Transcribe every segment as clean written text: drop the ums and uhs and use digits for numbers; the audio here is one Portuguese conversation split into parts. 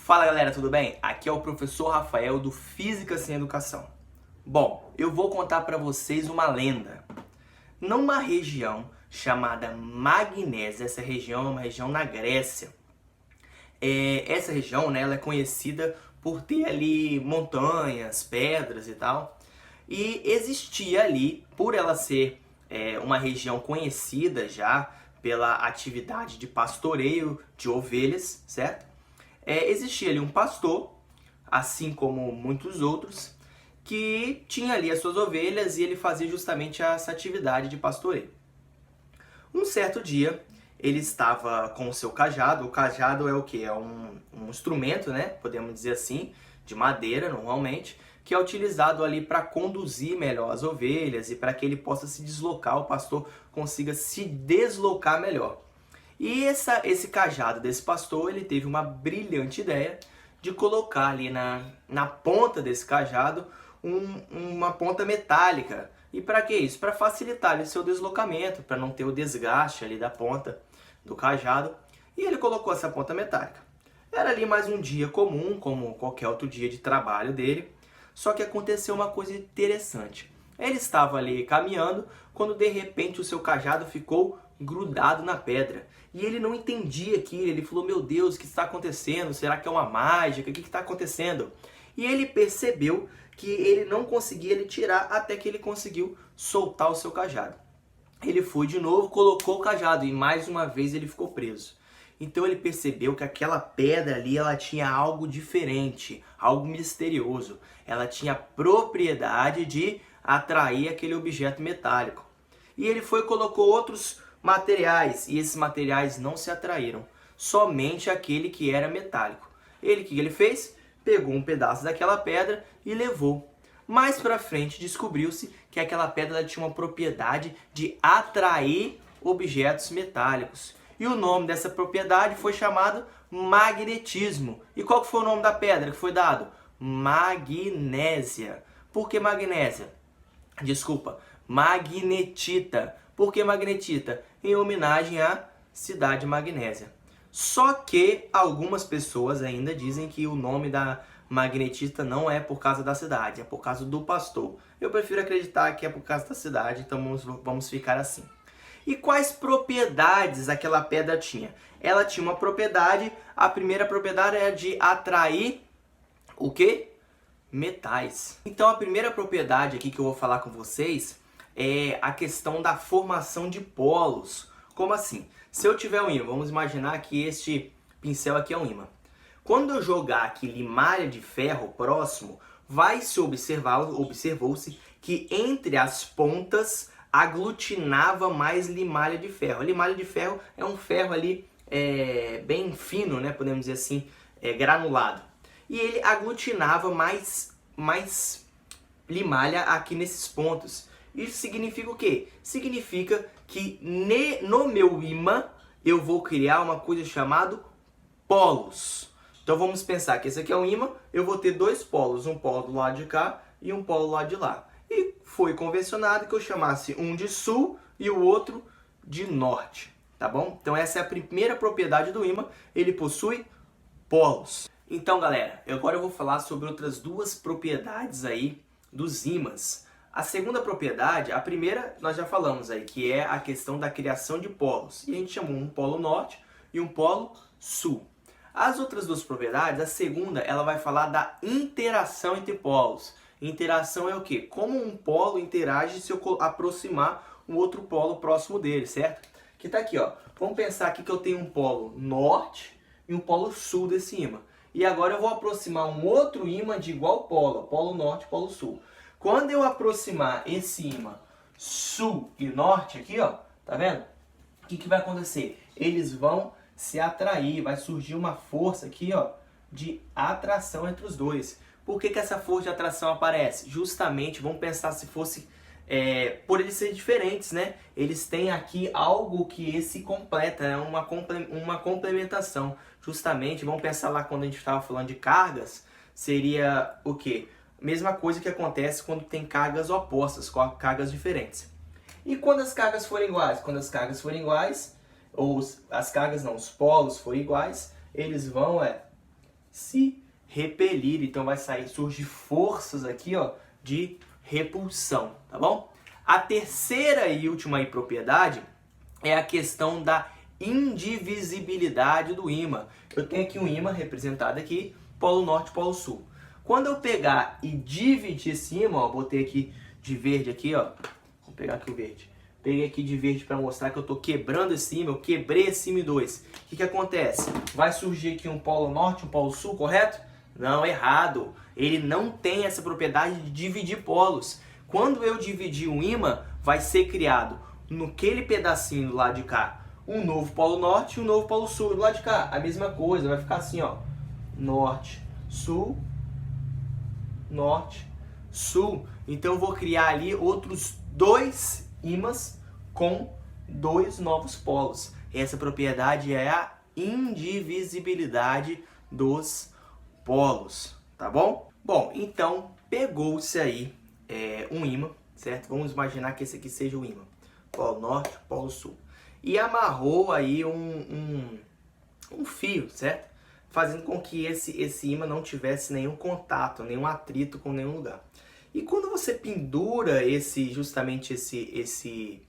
Fala galera, tudo bem? Aqui é o professor Rafael do Física Sem Educação. Bom, eu vou contar para vocês uma lenda. Numa região chamada Magnésia, essa região é uma região na Grécia. Essa região, né, ela é conhecida por ter ali montanhas, pedras e tal. E existia ali, por ela ser uma região conhecida já pela atividade de pastoreio de ovelhas, certo? Existia ali um pastor, assim como muitos outros, que tinha ali as suas ovelhas e ele fazia justamente essa atividade de pastoreio. Um certo dia, ele estava com o seu cajado. O cajado é o quê? É um instrumento, né? Podemos dizer assim, de madeira normalmente, que é utilizado ali para conduzir melhor as ovelhas e para que ele possa se deslocar, o pastor consiga se deslocar melhor. E esse cajado desse pastor, ele teve uma brilhante ideia de colocar ali na ponta desse cajado uma ponta metálica. E para que isso? Para facilitar o seu deslocamento, para não ter o desgaste ali da ponta do cajado. E ele colocou essa ponta metálica. Era ali mais um dia comum, como qualquer outro dia de trabalho dele. Só que aconteceu uma coisa interessante. Ele estava ali caminhando, quando de repente o seu cajado ficou grudado na pedra. E ele não entendia aquilo, ele falou, meu Deus, o que está acontecendo? Será que é uma mágica? O que está acontecendo? E ele percebeu que ele não conseguia ele tirar até que ele conseguiu soltar o seu cajado. Ele foi de novo, colocou o cajado e mais uma vez ele ficou preso. Então ele percebeu que aquela pedra ali, ela tinha algo diferente, algo misterioso. Ela tinha a propriedade de atrair aquele objeto metálico. E ele foi e colocou outros materiais, e esses materiais não se atraíram, somente aquele que era metálico. O que ele fez? Pegou um pedaço daquela pedra e levou. Mais para frente descobriu-se que aquela pedra tinha uma propriedade de atrair objetos metálicos. E o nome dessa propriedade foi chamado magnetismo. E qual foi o nome da pedra que foi dado? Magnésia. Por que magnésia? Desculpa, magnetita. Por que magnetita? Em homenagem à cidade magnésia. Só que algumas pessoas ainda dizem que o nome da magnetita não é por causa da cidade, é por causa do pastor. Eu prefiro acreditar que é por causa da cidade, então vamos ficar assim. E quais propriedades aquela pedra tinha? Ela tinha uma propriedade, a primeira propriedade é de atrair o quê? Metais. Então a primeira propriedade aqui que eu vou falar com vocês é a questão da formação de polos. Como assim? Se eu tiver um ímã, vamos imaginar que este pincel aqui é um ímã. Quando eu jogar aqui limalha de ferro próximo, observou-se que entre as pontas aglutinava mais limalha de ferro. A limalha de ferro é um ferro ali bem fino, né? Podemos dizer assim, granulado. E ele aglutinava mais limalha aqui nesses pontos. Isso significa o quê? Significa que no meu ímã eu vou criar uma coisa chamada polos. Então vamos pensar que esse aqui é um ímã, eu vou ter dois polos, um polo do lado de cá e um polo do lado de lá. E foi convencionado que eu chamasse um de sul e o outro de norte, tá bom? Então essa é a primeira propriedade do ímã, ele possui polos. Então galera, agora eu vou falar sobre outras duas propriedades aí dos ímãs. A segunda propriedade, a primeira nós já falamos aí, que é a questão da criação de polos. E a gente chamou um polo norte e um polo sul. As outras duas propriedades, a segunda, ela vai falar da interação entre polos. Interação é o quê? Como um polo interage se eu aproximar um outro polo próximo dele, certo? Que tá aqui, ó. Vamos pensar aqui que eu tenho um polo norte e um polo sul desse ímã. E agora eu vou aproximar um outro ímã de igual polo, polo norte e polo sul. Quando eu aproximar esse ímã sul e norte aqui, ó, tá vendo? O que vai acontecer? Eles vão se atrair, vai surgir uma força aqui, ó, de atração entre os dois. Por que essa força de atração aparece? Justamente, vamos pensar se fosse por eles serem diferentes, né? Eles têm aqui algo que esse completa, né? Uma complementação. Justamente, vamos pensar lá quando a gente estava falando de cargas, seria o quê? Mesma coisa que acontece quando tem cargas opostas, com cargas diferentes. E quando as cargas forem iguais? Quando as cargas forem iguais, ou os polos forem iguais, eles vão se repelir. Então vai surgir forças aqui, ó, de repulsão, tá bom? A terceira e última propriedade é a questão da indivisibilidade do ímã. Eu tenho aqui um ímã representado aqui, polo norte, polo sul. Quando eu pegar e dividir esse ímã, ó, botei aqui de verde aqui, ó. Vou pegar aqui o verde. Peguei aqui de verde para mostrar que eu estou quebrando esse ímã, eu quebrei esse ímã em dois. O que acontece? Vai surgir aqui um polo norte, um polo sul, correto? Não, errado. Ele não tem essa propriedade de dividir polos. Quando eu dividir um ímã, vai ser criado naquele pedacinho do lado de cá um novo polo norte e um novo polo sul. Do lado de cá, a mesma coisa, vai ficar assim, ó. Norte, sul, norte, sul. Então eu vou criar ali outros dois ímãs com dois novos polos. Essa propriedade é a indivisibilidade dos polos, tá bom? Bom, então pegou-se aí um ímã, certo? Vamos imaginar que esse aqui seja o ímã. Polo norte, polo sul. E amarrou aí um fio, certo? Fazendo com que esse ímã não tivesse nenhum contato, nenhum atrito com nenhum lugar. E quando você pendura justamente esse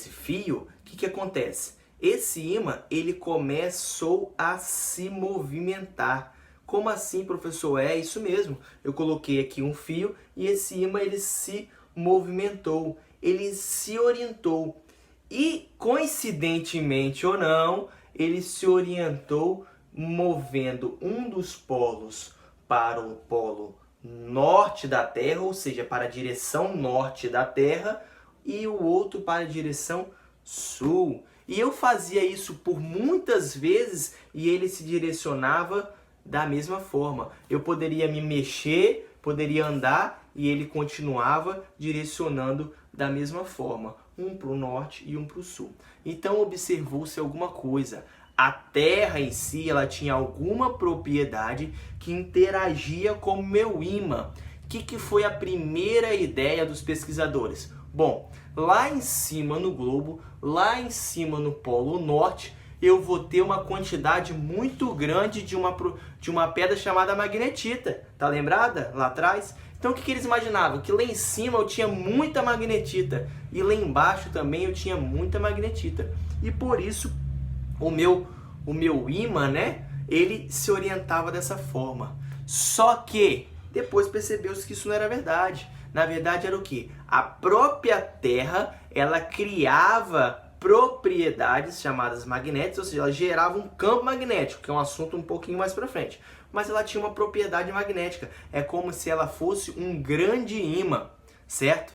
fio, o que acontece? Esse ímã, ele começou a se movimentar. Como assim, professor? É isso mesmo. Eu coloquei aqui um fio e esse ímã, ele se movimentou, ele se orientou. E, coincidentemente ou não, ele se orientou movendo um dos polos para o polo norte da Terra, ou seja, para a direção norte da Terra, e o outro para a direção sul. E eu fazia isso por muitas vezes e ele se direcionava da mesma forma. Eu poderia me mexer, poderia andar e ele continuava direcionando da mesma forma. Um para o norte e um para o sul. Então observou-se alguma coisa. A Terra em si, ela tinha alguma propriedade que interagia com o meu ímã. O que foi a primeira ideia dos pesquisadores? Bom, lá em cima no globo, lá em cima no polo norte, eu vou ter uma quantidade muito grande de uma pedra chamada magnetita. Tá lembrada? Lá atrás? Então o que eles imaginavam? Que lá em cima eu tinha muita magnetita e lá embaixo também eu tinha muita magnetita. E por isso o meu ímã, né, ele se orientava dessa forma. Só que depois percebeu-se que isso não era verdade. Na verdade era o quê? A própria Terra, ela criava propriedades chamadas magnéticas, ou seja, ela gerava um campo magnético, que é um assunto um pouquinho mais para frente. Mas ela tinha uma propriedade magnética. É como se ela fosse um grande ímã, certo?